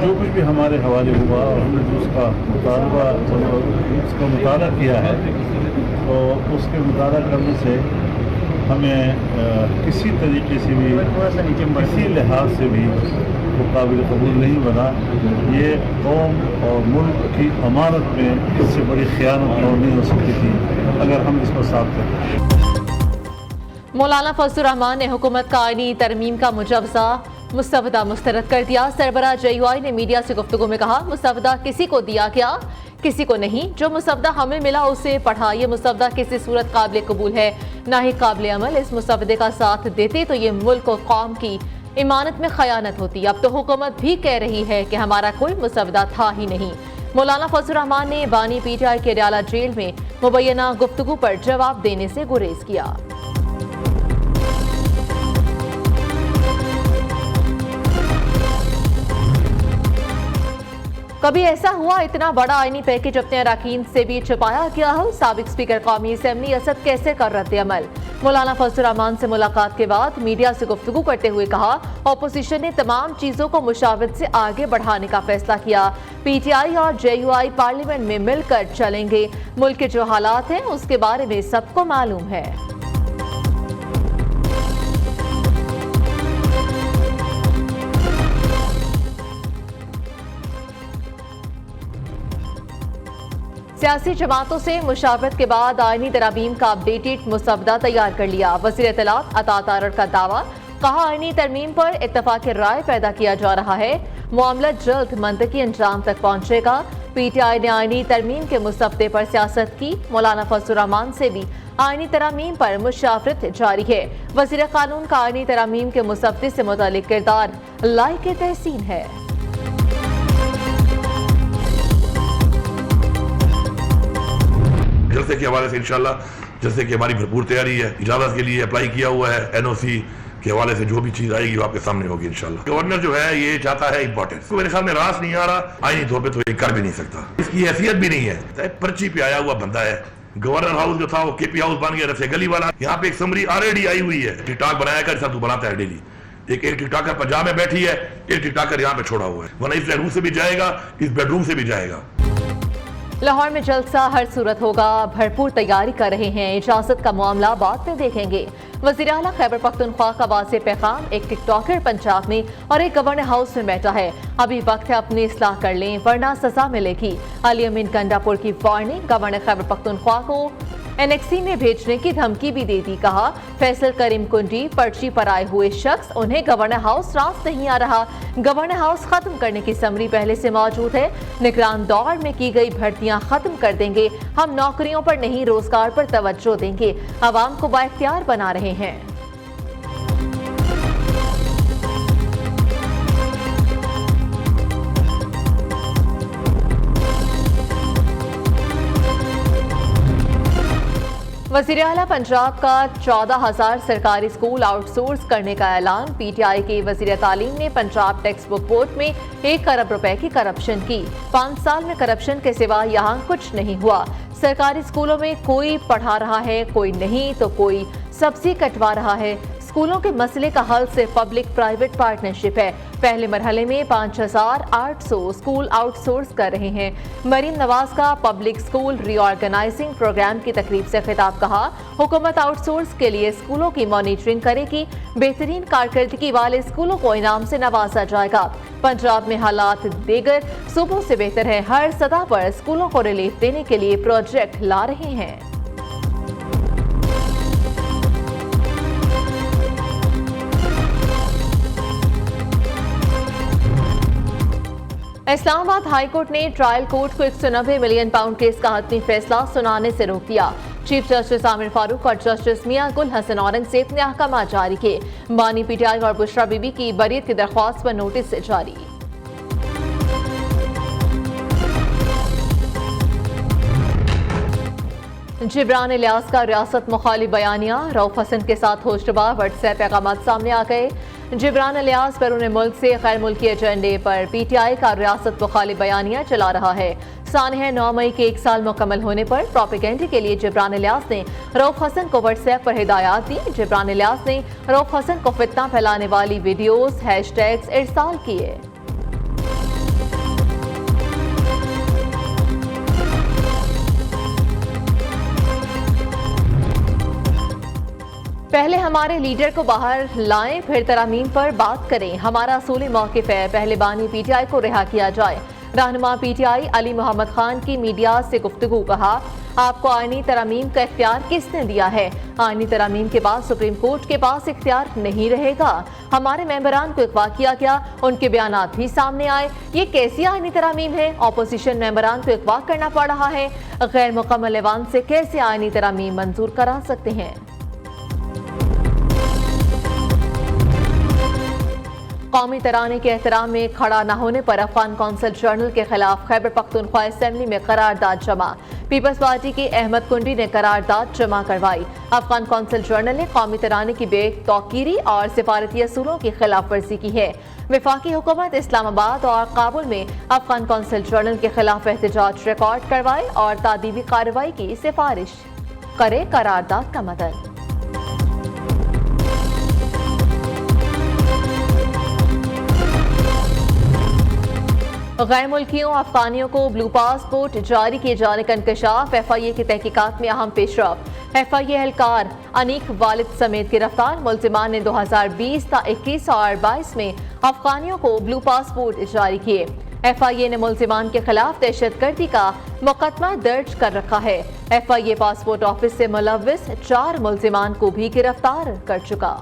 जो कुछ भी हमारे हवाले हुआ और हमने जो उसका मुताला किया है, तो उसके मुताला करने से हमें किसी तरीके से भी किसी लिहाज से भी वो काबिल कबूल नहीं बना। ये कौम और मुल्क की अमानत में इससे बड़ी खयानत और नहीं हो सकती थी अगर हम इसको साफ करें। मौलाना फजलुर रहमान ने हुकूमत का आईनी तरमीम का मुजवजा मुस्तवदा मुस्तरद कर दिया। सरबराह JUI ने मीडिया से गुफ्तगू में कहा, मुस्तवदा किसी को दिया गया, किसी को नहीं। जो मुस्तवदा हमें मिला उसे पढ़ा। ये मुस्तवदा किसी सूरत काबिल कबूल है, ना ही काबिल अमल। इस मुस्तवदे का साथ देते तो ये मुल्क और कौम की इमानत में खयानत होती। अब तो हुकूमत भी कह रही है कि हमारा कोई मुस्तवदा था ही नहीं। मौलाना फजलुर रहमान ने बानी PTI के अडयाला जेल में मुबैना गुफ्तगू पर जवाब देने से गुरेज किया। कभी ऐसा हुआ इतना बड़ा आईनी पैकेज अपने अरकान से भी छुपाया गया हो? साबिक स्पीकर कौमी असेंबली असद कैसे कर रद्द अमल? मौलाना फजलुर रहमान से मुलाकात के बाद मीडिया से गुफ्तगू करते हुए कहा, ऑपोजिशन ने तमाम चीजों को मुशावरत से आगे बढ़ाने का फैसला किया। PTI और JUI पार्लियामेंट में मिलकर चलेंगे। मुल्क के जो हालात हैं उसके बारे में सबको मालूम है। सियासी जमातों से मुशावरत के बाद आईनी तरामीम का अपडेटेड मुसवदा तैयार कर लिया। वज़ीर इत्तलात अता तारड़ का दावा, कहा आईनी तरमीम पर इत्तफाक राय पैदा किया जा रहा है। मामला जल्द मंतकी अंजाम तक पहुंचेगा। PTI ने आईनी तरमीम के मुसवदे पर सियासत की। मौलाना फजलुर रहमान से भी आईनी तरामीम पर मुशावरत जारी है। वज़ीर कानून का आईनी तरामीम के मुसवदे से मुतालिक किरदार लायक तहसीन है। जलसे के हवाले से इंशाल्लाह जलसे की हमारी भरपूर तैयारी है। इजाजत के लिए अप्लाई किया हुआ है। NOC के हवाले से जो भी चीज आएगी वो आपके सामने होगी इंशाल्लाह। गवर्नर जो है ये चाहता है इंपॉर्टेंस, तो मेरे सामने रास नहीं आ रहा, आईनी तौर पे तो ये कर भी नहीं सकता, इसकी हैसियत भी नहीं है। पर्ची पे आया हुआ बंदा है। गवर्नर हाउस जो था वो KP हाउस बन गया, रफे गली वाला। यहाँ पे एक समरी ऑलरेडी आई हुई है। टिकटॉक बनाया कर, तू बनाता है डेली। एक टिकटॉकर पंजाब में बैठी है, एक टिकटॉकर यहाँ पे छोड़ा हुआ है, वरना इस बेडरूम से भी जाएगा, इस बेडरूम से भी जाएगा। लाहौर में जलसा हर सूरत होगा, भरपूर तैयारी कर रहे हैं। इजाजत का मामला बाद में देखेंगे। वज़ीर आला खैबर पख्तूनख्वा का वाज़ेह पैगाम, एक टिकटॉकर पंजाब में और एक गवर्नर हाउस में बैठा है। अभी वक्त है अपनी इस्लाह कर लें वरना सजा मिलेगी। अली अमीन गंडापुर की वार्निंग, गवर्नर खैबर पख्तूनख्वा को NXC में भेजने की धमकी भी दे दी। कहा, फैसल करीम कुंडी पर्ची पर आए हुए शख्स, उन्हें गवर्नर हाउस रास नहीं आ रहा। गवर्नर हाउस खत्म करने की समरी पहले से मौजूद है। निगरान दौर में की गई भर्तियां खत्म कर देंगे। हम नौकरियों पर नहीं रोजगार पर तवज्जो देंगे। आवाम को बाइख्तियार बना रहे हैं। वज़ीर आला पंजाब का 14,000 सरकारी स्कूल आउटसोर्स करने का ऐलान। PTI के वज़ीर तालीम ने पंजाब टेक्स्ट बुक बोर्ड में 1 अरब रुपए की करप्शन की। 5 साल में करप्शन के सिवा यहाँ कुछ नहीं हुआ। सरकारी स्कूलों में कोई पढ़ा रहा है, कोई नहीं तो कोई सब्सिडी कटवा रहा है। स्कूलों के मसले का हल सिर्फ पब्लिक प्राइवेट पार्टनरशिप है। पहले मरहले में 5,800 स्कूल आउटसोर्स कर रहे हैं। मरीम नवाज का पब्लिक स्कूल रीऑर्गेनाइजिंग प्रोग्राम की तकरीब से खिताब, कहा, हुकूमत आउटसोर्स के लिए स्कूलों की मॉनिटरिंग करेगी। बेहतरीन कारकर्दगी वाले स्कूलों को इनाम से नवाजा जाएगा। पंजाब में हालात दीगर सूबों से बेहतर है। हर सतह पर स्कूलों को रिलीफ देने के लिए प्रोजेक्ट ला रहे हैं। इस्लामाबाद हाई कोर्ट ने ट्रायल कोर्ट को 190 मिलियन पाउंड केस का हतमी फैसला सुनाने से रोक दिया। चीफ जस्टिस आमिर फारूक और जस्टिस मियां गुल हसन औरंगजेब ने अहकाम जारी किए। बानी PTI और बुशरा बीबी की बरीयत की दरख्वास्त पर नोटिस जारी। जिब्रान इलियास का रियासत मुखालिफ बयानिया, रऊफ हसन के साथ होशरुबा व्हाट्सएप पैगाम सामने आ गए। जिब्रान इलियास बैरून मुल्क से गैर मुल्की एजेंडे पर PTI का रियासत मुखालिफ बयानिया चला रहा है। सानह 9 मई के 1 साल मुकम्मल होने पर प्रोपेगेंडा के लिए जिब्रान इलियास ने रऊफ हसन को व्हाट्सएप पर हिदायत दी। जिब्रान इलियास ने रऊफ हसन को फितना फैलाने वाली वीडियोस हैशटैग्स इरसाल किए। पहले हमारे लीडर को बाहर लाएं, फिर तरामीम पर बात करें। हमारा असूली मौक़िफ़ है, पहले बानी पीटीआई को रिहा किया जाए। रहनुमा पीटीआई अली मोहम्मद खान की मीडिया से गुफ्तगू। कहा, आपको आईनी तरामीम का इख्तियार किसने दिया है? आईनी तरामीम के बाद सुप्रीम कोर्ट के पास इख्तियार नहीं रहेगा। हमारे मेंबरान को अगवा किया गया, उनके बयानात भी सामने आए। ये कैसी आईनी तरामीम है? अपोजिशन मेंबरान को अगवा करना पड़ रहा है। गैर मुकम्मल ऐवान से कैसे आईनी तरामीम मंजूर करा सकते हैं? कौमी तराने के एहतराम में खड़ा न होने पर अफगान कौंसिल जर्नल के खिलाफ खैबर पख्तूनख्वा असेंबली में करारदाद जमा। पीपल्स पार्टी के अहमद कुंडी ने करारदाद जमा करवाई। अफगान कौंसिल जर्नल ने कौमी तराने की बेतौकीरी और सिफारती असूलों की खिलाफ वर्जी की है। वफाकी हुकूमत इस्लामाबाद और काबुल में अफगान कौंसिल जर्नल के खिलाफ एहतजाज रिकॉर्ड करवाए और तादीबी कार्रवाई की सिफारिश करे। करारदाद का मतलब गैर मुल्कियों अफगानियों को ब्लू पासपोर्ट जारी किए जाने का इंकशाफ। FIA की तहकीकात में अहम पेशरफ। FIA एहलकार अनीक वालिद समेत गिरफ्तार। मुल्जिमान ने 2020 ता 21 और 22 में अफगानियों को ब्लू पासपोर्ट जारी किए। FIA ने मुल्जिमान के खिलाफ दहशतगर्दी का मुकदमा दर्ज कर रखा है। FIA पासपोर्ट ऑफिस से मुलव्विस 4 मुल्जिमान को भी गिरफ्तार कर चुका।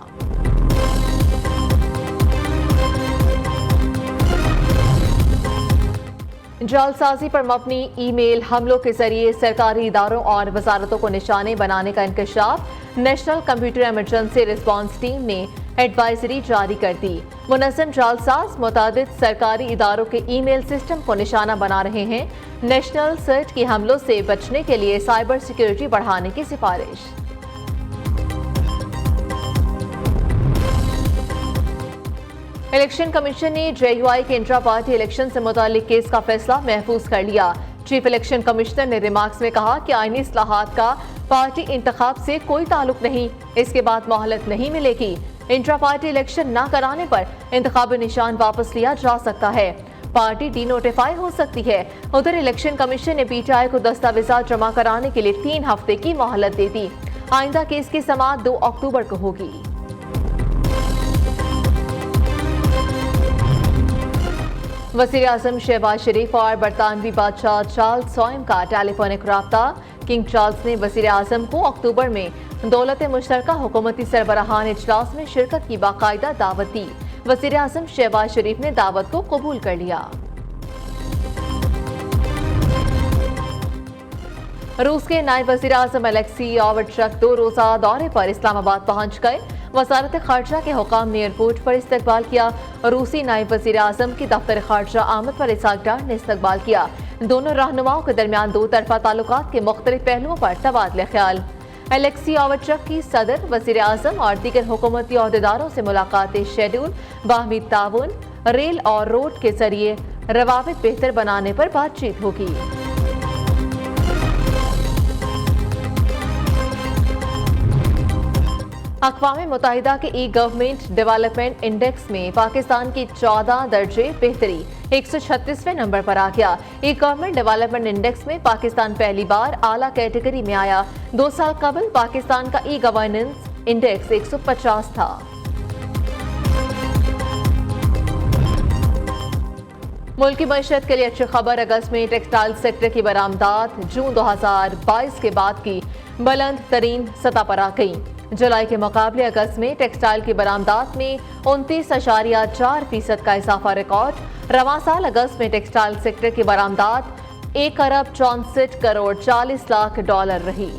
जालसाजी पर मबनी ईमेल हमलों के जरिए सरकारी इदारों और वजारतों को निशाने बनाने का इंकशाफ। National computer emergency response team ने एडवाइजरी जारी कर दी। मुनज़्ज़म जालसाज मुतादिद सरकारी इदारों के ईमेल सिस्टम को निशाना बना रहे हैं। नेशनल सर्च के हमलों से बचने के लिए साइबर सिक्योरिटी बढ़ाने की सिफारिश। इलेक्शन कमीशन ने JUI के इंट्रा पार्टी इलेक्शन से मुतालिक केस का फैसला महफूज कर लिया। चीफ इलेक्शन कमिश्नर ने रिमार्क्स में कहा कि आईनी इस्लाहात का पार्टी इंतखाब से कोई ताल्लुक नहीं, इसके बाद मोहलत नहीं मिलेगी। इंट्रा पार्टी इलेक्शन न कराने पर इंतखाबी निशान वापस लिया जा सकता है। पार्टी डी नोटिफाई हो सकती है। उधर इलेक्शन कमीशन ने PTI को दस्तावेजात जमा कराने के लिए 3 हफ्ते की मोहलत दे दी। आइंदा केस की समाअत 2 अक्टूबर को होगी। वज़ीर आज़म शहबाज शरीफ और बरतानवी बादशाह चार्ल्स सोइम का टेलीफोनिक राब्ता। किंग चार्ल्स ने वज़ीर आज़म को अक्टूबर में दौलत मुश्तरका हुकूमती सरबराहान इजलास में शिरकत की बाकायदा दावत दी। वज़ीर आज़म शहबाज शरीफ ने दावत को कबूल कर लिया। रूस के नायब वज़ीर आज़म अलेक्सी ओवरचक 2 रोज़ा दौरे पर इस्लामाबाद पहुंच गए। वज़ारत ख़ारजा के हुकाम ने एयरपोर्ट पर इस्तकबाल किया। रूसी नायब वज़ीर आज़म की दफ्तर ख़ारजा आमद पर इसाक डार ने इस्तकबाल किया। दोनों रहनुमाओं के दरमियान 2 तरफ़ा ताल्लुकात के मुख्तलिफ पहलुओं पर तबादले ख्याल। अलेक्सी ओवरचक की सदर, वज़ीर आज़म और दीगर हुकूमती अहदेदारों से मुलाकातें शेड्यूल। बाहमी ताउन, रेल और रोड के जरिए रवाबित बेहतर बनाने पर बातचीत होगी। अक़वाम मुत्तहिदा के ई-गवर्नमेंट डेवलपमेंट इंडेक्स में पाकिस्तान की 14 दर्जे बेहतरी 136वें नंबर पर आ गया। ई-गवर्नमेंट डेवलपमेंट इंडेक्स में पाकिस्तान पहली बार आला कैटेगरी में आया। 2 साल कबल पाकिस्तान का ई-गवर्नेंस इंडेक्स 150 था। मुल्क की मईशत के लिए अच्छी खबर। अगस्त में टेक्सटाइल सेक्टर की बरामदात जून 2022 के बाद की बुलंद तरीन सतह पर आ गई। जुलाई के मुकाबले अगस्त में टेक्सटाइल की बरामदात में 29.4% का इजाफा रिकॉर्ड। रवां साल अगस्त में टेक्सटाइल सेक्टर की बरामदात 1 अरब 64 करोड़ 40 लाख डॉलर रही।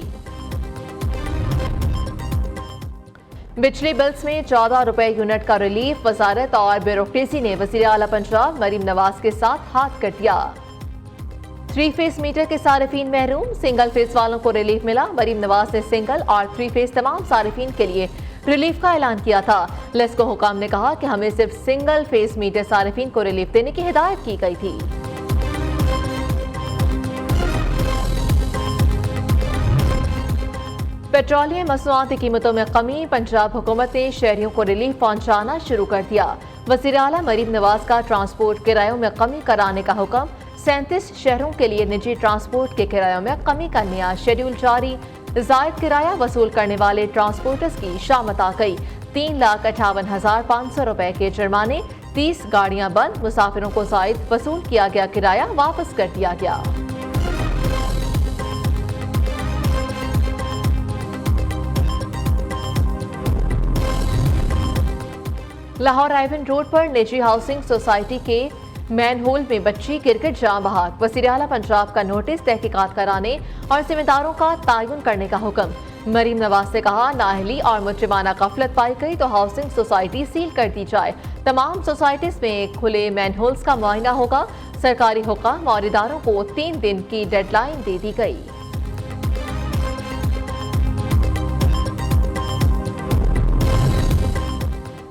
बिजली बिल्स में 14 रुपए यूनिट का रिलीफ। वजारत और ब्यूरोक्रेसी ने वज़ीर आला पंजाब मरीम नवाज के साथ हाथ कर दिया। 3 फेस मीटर के सारिफीन महरूम, सिंगल फेस वालों को रिलीफ मिला। मरीम नवाज ने सिंगल और 3 फेस तमाम सारिफीन के लिए रिलीफ का ऐलान किया था। लेस्को हुकाम ने कहा कि हमें सिर्फ सिंगल फेस मीटर सारिफीन को रिलीफ देने की हिदायत की गई थी। पेट्रोलियम मसनूआत की कीमतों में कमी। पंजाब हुकूमत ने शहरियों को रिलीफ पहुंचाना शुरू कर दिया। वज़ीर आला मरीम नवाज का ट्रांसपोर्ट किरायों में कमी कराने का हुक्म। 37 शहरों के लिए निजी ट्रांसपोर्ट के किरायों में कमी का नया शेड्यूल जारी। जायद किराया वसूल करने वाले ट्रांसपोर्टर्स की शामत आ गई। 3,58,500 रुपए के जुर्माने, 30 गाड़ियां बंद, मुसाफिरों को जायद वसूल किया गया किराया वापस कर दिया गया। लाहौर रायवन रोड पर निजी हाउसिंग सोसाइटी के मैनहोल में बच्ची गिरकर जान बहक। वज़ीर आला पंजाब का नोटिस, तहकीकात कराने और जिम्मेदारों का तयन करने का हुक्म। मरीम नवाज ने कहा, नाअहली और मुजरिमाना गफलत पाई गई तो हाउसिंग सोसाइटी सील कर दी जाए। तमाम सोसाइटीज में खुले मैनहोल्स का मुआयना होगा। सरकारी हुक्म और इदारों को 3 दिन की डेडलाइन दे दी गई।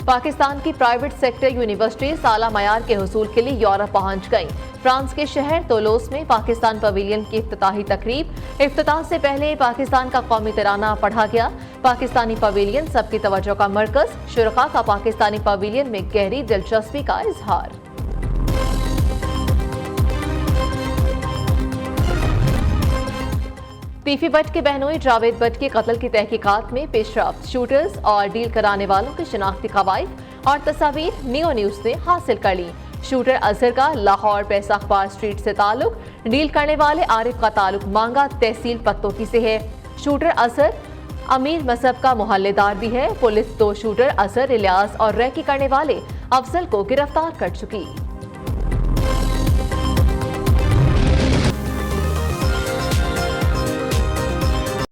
पाकिस्तान की प्राइवेट सेक्टर यूनिवर्सिटीज आला मयार के हुसूल के लिए यूरोप पहुंच गई। फ्रांस के शहर तोलोस में पाकिस्तान पवेलियन की इफ्तिताही तकरीब। इफ्तिताह से पहले पाकिस्तान का कौमी तराना पढ़ा गया। पाकिस्तानी पवेलियन सबकी तवज्जो का मरकज। शुरका का पाकिस्तानी पवेलियन में गहरी दिलचस्पी का इजहार। तीफी भट्ट के बहनोई जावेद भट्ट के कत्ल की तहकीकात में पेशरफ्त। शूटर्स और डील कराने वालों की शिनाख्ती कवायद और तस्वीर नियो न्यूज ने हासिल कर ली। शूटर अजहर का लाहौर प्रेस अखबार स्ट्रीट से ताल्लुक। डील करने वाले आरिफ का ताल्लुक मांगा तहसील पत्तोकी से है। शूटर अजहर अमीर मजहब का मोहल्लेदार भी है। पुलिस 2 शूटर अजहर, इलियास और रैकी करने वाले अफजल को गिरफ्तार कर चुकी।